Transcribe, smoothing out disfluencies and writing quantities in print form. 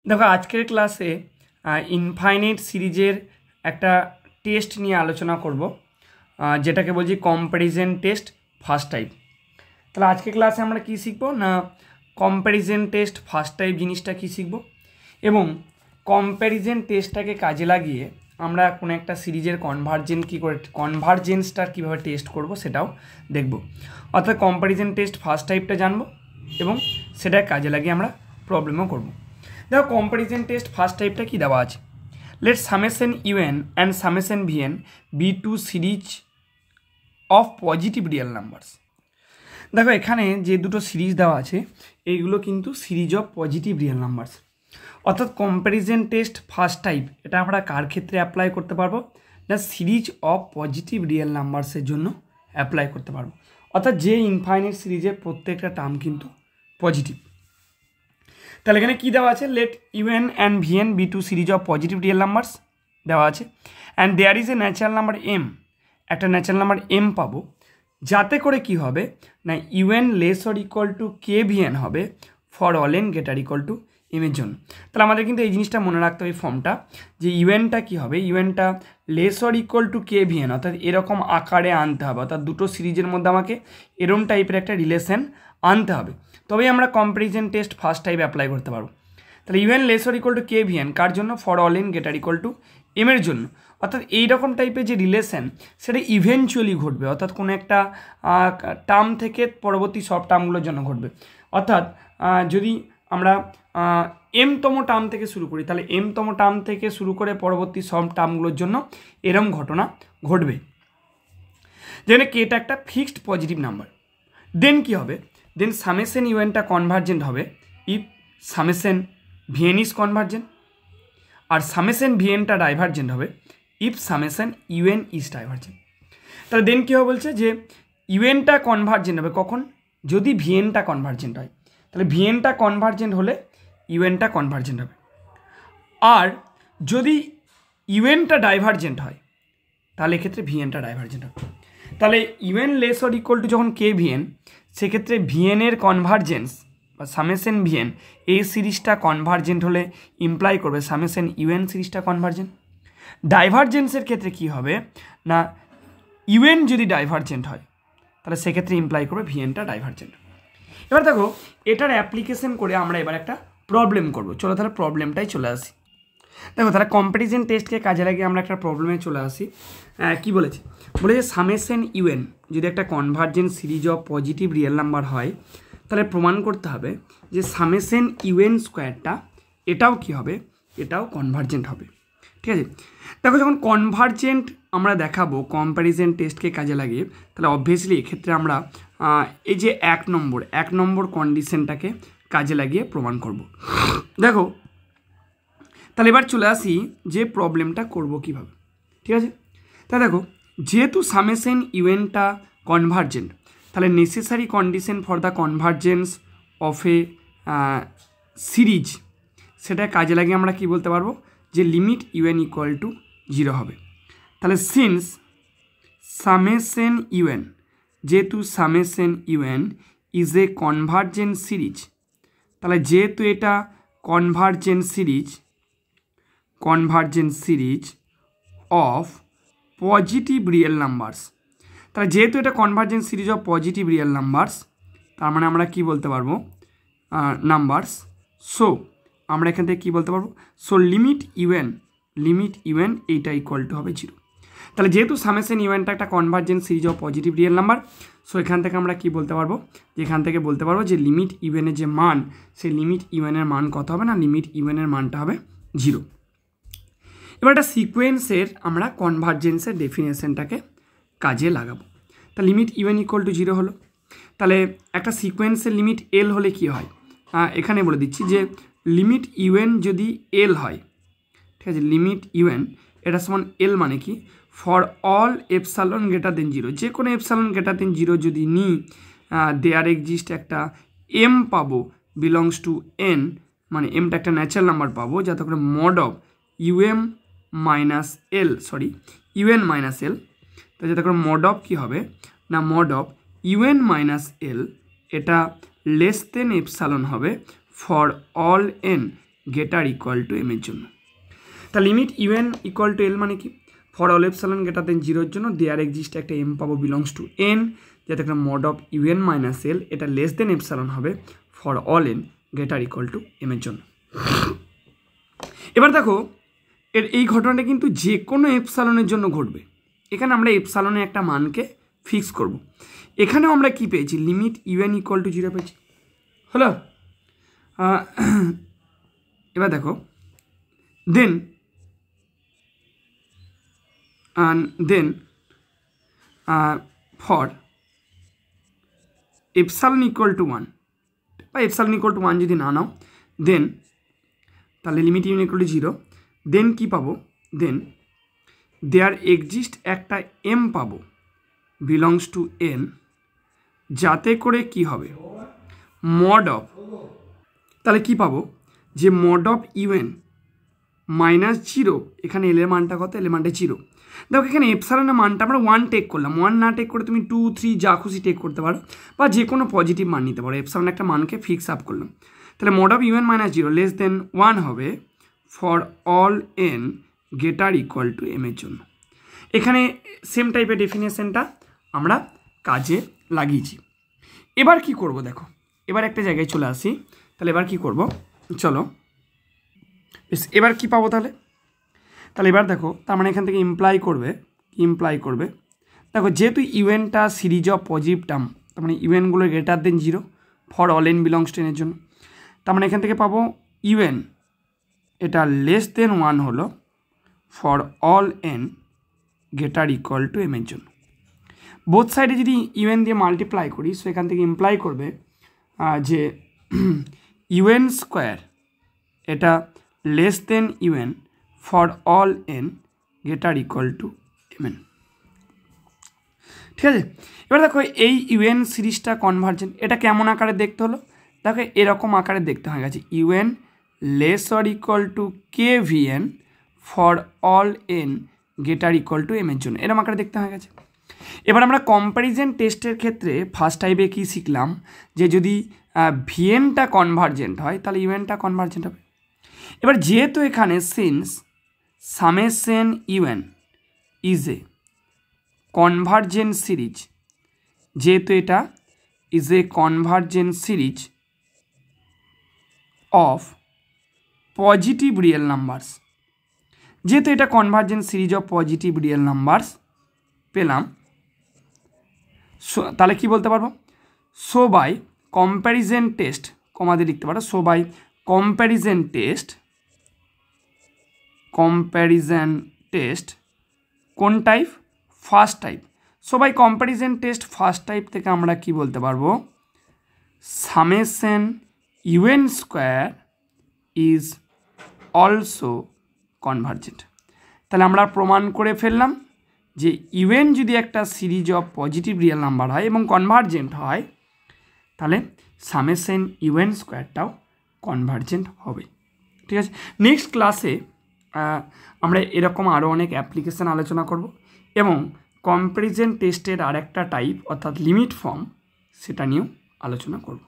देखो आजकेर क्लासे इनफाइनाइट सिरिजेर एक टेस्ट निये आलोचना करब जेटाके बोलছি कम्पैरिजन टेस्ट फार्स्ट टाइप। ताहले आजके क्लासे आमरा कि शिखबो ना कम्पैरिजन टेस्ट फार्स्ट टाइप जिनिसटा कि शिखबो एबं कम्पैरिजन टेस्टटाके काजे लागिए आमरा कोनो एकटा सिरिजेर कनभार्जेंस कि करे कनभार्जेंसटा किभाबे टेस्ट करब सेटाओ देखबो। अर्थात कम्पैरिजन टेस्ट फार्स्ट टाइपटा जानबो एबं सेटा काजे लागिए आमरा प्रब्लेमও करब। देखो कम्पैरिजन टेस्ट फार्स्ट टाइपटा कि देवा आछे let summation u n and summation v n be two series of positive real numbers. देखो एखाने जे दुटो सिरिज देवा आछे एइगुलो किन्तु series of positive real numbers. अर्थात कम्पैरिजन टेस्ट फार्स्ट टाइप एटा आमरा कार क्षेत्रे अ্যাপ্লাই करते पारबो ना सिरिज अफ पजिटिव रियल नम्बर्सের জন্য अ্যাপ্লাই करते पारबो। अर्थात जे इनफाइनाइट सिरिजेर प्रत्येकटा टार्म किन्तु पजिटिव। তাহলে এখানে কি দেওয়া আছে let u n and VN B two series of positive real numbers দেওয়া আছে and there is a natural number m, একটা ন্যাচারাল নাম্বার এম পাবো যাতে করে কি হবে না u n less or equal to K v n হবে for all N greater equal to M এর জন্য। তাহলে আমাদের কিন্তু এই জিনিসটা মনে রাখতে হবে ফর্মটা যে ইউএনটা কি হবে ইউএনটা less or equal to K v n অর্থাৎ এরকম আকারে আনতে হবে অর্থাৎ দুটো সিরিজের মধ্যে আমাকে এরকম টাইপের একটা রিলেশন আনতে হবে তবেই আমরা comparison test first type apply করতে পারবো। তাহলে u n less or equal to K v n কার জন্য for all N greater equal to M এর জন্য। অর্থাৎ এইরকম টাইপের যে রিলেশন সেটা ইভেনচুয়ালি ঘটবে অর্থাৎ কোনো একটা টার্ম থেকে পরবর্তী সব টার্মগুলোর জন্য ঘটবে। অর্থাৎ যদি আমরা এমতম টার্ম থেকে শুরু করি তাহলে এমতম টার্ম থেকে শুরু করে পরবর্তী সব টার্মগুলোর জন্য এরম ঘটনা ঘটবে। যেখানে কেটা একটা ফিক্সড পজিটিভ নাম্বার দেন কি হবে দেন সামেশন ইউএনটা কনভার্জেন্ট হবে if summation v n is convergent আর সামেশন ভিএনটা ডাইভার্জেন্ট হবে if summation u n is divergent. তাহলে দেন কী হবে বলছে যে ইউএনটা কনভার্জেন্ট হবে কখন যদি ভিএনটা কনভার্জেন্ট হয় তাহলে ভিএনটা কনভার্জেন্ট হলে ইউএনটা কনভার্জেন্ট হবে আর যদি ইউএনটা ডাইভার্জেন্ট হয় তাহলে এক্ষেত্রে ভিএনটা ডাইভার্জেন্ট হবে। তাহলে u n less or equal two যখন কে ভিএন সেক্ষেত্রে ভিএনের কনভার্জেন্স বা সামেশন ভিএন এই সিরিজটা কনভার্জেন্ট হলে ইমপ্লাই করবে সামেশন ইউএন সিরিজটা কনভার্জেন্ট। ডাইভার্জেন্সের ক্ষেত্রে কি হবে না ইউএন যদি ডাইভার্জেন্ট হয় তাহলে সেক্ষেত্রে ইমপ্লাই করবে ভিএনটা ডাইভার্জেন্ট। এবার দেখো এটার অ্যাপ্লিকেশন করে আমরা এবার একটা প্রবলেম করব। চলো তাহলে প্রবলেমটাই চলে আসি। দেখো তাহলে কম্পারিজন টেস্টকে কাজে লাগিয়ে আমরা একটা প্রবলেমে চলে আসি। কি বলেছে বলেছে সামেশন ইউএন যদি একটা convergent series of positive real number হয় তাহলে প্রমাণ করতে হবে যে সামেশন ইউএন স্কোয়ারটা এটাও কি হবে এটাও কনভার্জেন্ট হবে। ঠিক আছে দেখো যখন কনভার্জেন্ট আমরা দেখাবো কম্প্যারিজন টেস্টকে কাজে লাগিয়ে তাহলে অবভিয়াসলি এক্ষেত্রে আমরা এই যে এক নম্বর কন্ডিশনটাকে কাজে লাগিয়ে প্রমাণ করব। দেখো তাহলে এবার চলে আসি যে প্রবলেমটা করব কিভাবে। ঠিক আছে তা দেখো যেহেতু সামেশন ইউএনটা কনভার্জেন্ট তাহলে necessary condition for the convergence of A series সেটা কাজে লাগিয়ে আমরা কি বলতে পারবো যে লিমিট ইউএন ইকুয়াল টু 0 হবে। তাহলে সিন্স সামেশন ইউএন যেহেতু summation u n is a convergent series তাহলে যেহেতু এটা convergent series of positive real numbers তাহলে যেহেতু এটা convergent series of positive real numbers তার মানে আমরা কি বলতে পারবো নাম্বারস সো আমরা এখান থেকে কী বলতে পারবো সো লিমিট ইউএন এইটা ইকুয়াল টু হবে 0। তাহলে যেহেতু সামেশন ইউএনটা একটা convergent series of positive real number so এখান থেকে আমরা কি বলতে পারবো যে এখান থেকে বলতে পারবো যে লিমিট ইউএনের যে মান সেই লিমিট ইউএনের মান কত হবে না লিমিট ইউএনের মানটা হবে 0। এবার একটা সিকোয়েন্সের আমরা কনভার্জেন্সের ডেফিনেশনটাকে কাজে লাগাবো। তা লিমিট ইউএন ইকুয়াল টু 0 হলো তাহলে একটা সিকোয়েন্সের লিমিট এল হলে কি হয় এখানে বলে দিচ্ছি যে লিমিট ইউএন যদি এল হয় ঠিক আছে লিমিট ইউএন এটা সমান এল মানে কি for all epsilon greater than 0 যে কোনো এপসালন গ্রেটার দেন 0 যদি নিই দেয়ার এক্সিস্ট একটা এম পাবো বিলংস টু এন মানে এমটা একটা ন্যাচারাল নাম্বার পাবো যাতে করে mod of U N minus L তো যাতে করে মড অফ কী হবে না mod of U N minus L এটা লেস দেন এপসালন হবে for all N greater equal to M এর জন্য। তা limit U N equal to L মানে কি, for all epsilon greater than 0 জন্য দেয়ার এক্সিস্ট একটা এম পাবো বিলংস টু এন, যাতে একটা mod of U N minus L এটা লেস দেন এপসাইলন হবে for all N greater equal to M এর জন্য। এবার দেখো এই ঘটনাটা কিন্তু যে কোনো এপসাইলনের জন্য ঘটবে। এখানে আমরা এপসাইলনের একটা মানকে ফিক্স করব। এখানেও আমরা কি পেয়েছি, লিমিট ইউএন ইকুয়াল টু 0 পেয়েছি, হলো। এবার দেখো দেন ফর এপসাইলন ইকুয়াল টু 1 বা এপসাইলন ইকুয়াল টু 1 যদি না নাও দেন তাহলে লিমিট ইউএন ইকুয়াল টু 0, দেন কি পাবো, দেন দেয়ার এক্সিস্ট একটা এম পাবো বিলংস টু এন, যাতে করে কি হবে মড অফ, তাহলে কি পাবো যে মড অফ ইউএন মাইনাস 0, এখানে এলের মানটা কত, এলের মানটা 0। দেখো এখানে এপসাইলনের মানটা আমরা 1 টেক করলাম, 1 না টেক করে তুমি 2, 3 যা খুশি টেক করতে পারো বা যে কোনো পজিটিভ মান নিতে পারো। এপসাইলন একটা মানকে ফিক্স আপ করলাম, তাহলে mod of U N minus 0 less than 1 হবে for all N greater equal to M এর জন্য। এখানে সেম টাইপের ডেফিনেশনটা আমরা কাজে লাগিয়েছি। এবার কি করব দেখো, এবার একটা জায়গায় চলে আসি, তাহলে এবার কি করব, চলো বেশ এবার কি পাবো তাহলে এবার দেখো, তার মানে এখান থেকে ইমপ্লাই করবে দেখো যেহেতু ইউএনটা সিরিজ অফ পজিটিভ টার্ম, তার মানে ইউএনগুলো greater than 0 for all n belongs to এনের জন্য, তার মানে এখান থেকে পাবো ইউএন এটা লেস দেন 1 হলো for all N greater equal to M এর জন্য। বোথ সাইডে যদি ইউএন দিয়ে মাল্টিপ্লাই করি, সো এখান থেকে ইমপ্লাই করবে যে ইউএন স্কোয়ার এটা less than U N for all N greater equal to M N. ঠিক আছে, এবার দেখো এই ইউএন সিরিজটা কনভার্জেন্ট, এটা কেমন আকারে দেখতে হলো, দেখো এরকম আকারে দেখতে হয়ে গেছে, U N less or equal to K V N for all N greater equal to M এর জন্য, এরকম আকারে দেখতে হয়ে গেছে। এবার আমরা কম্প্যারিজন টেস্টের ক্ষেত্রে ফার্স্ট টাইপে কি শিখলাম, যে যদি ভিএনটা কনভার্জেন্ট হয় তাহলে ইউএনটা কনভার্জেন্ট হবে। এবার যেহেতু এখানে since summation u n is a convergent series, যেহেতু এটা is a convergent series of positive real numbers, যেহেতু এটা convergent series of positive real numbers পেলাম, তাহলে কি বলতে পারবো, সো বাই কম্প্যারিজন টেস্ট কমাতে লিখতে পারো, সো বাই কম্প্যারিজন টেস্ট কোন type, first type, so by comparison test first type থেকে আমরা কি বলতে পারবো, summation U N square is also convergent. তাহলে আমরা প্রমাণ করে ফেললাম যে ইউএন যদি একটা series of positive real number হয় এবং কনভার্জেন্ট হয়, তাহলে সামেশন ইউএন স্কোয়ারটাও কনভার্জেন্ট হবে। ঠিক আছে, নেক্সট ক্লাসে আমরা এরকম আরও অনেক অ্যাপ্লিকেশান আলোচনা করব এবং কম্প্যারিজন টেস্টের আর একটা টাইপ অর্থাৎ লিমিট ফর্ম সেটা নিয়েও আলোচনা করব।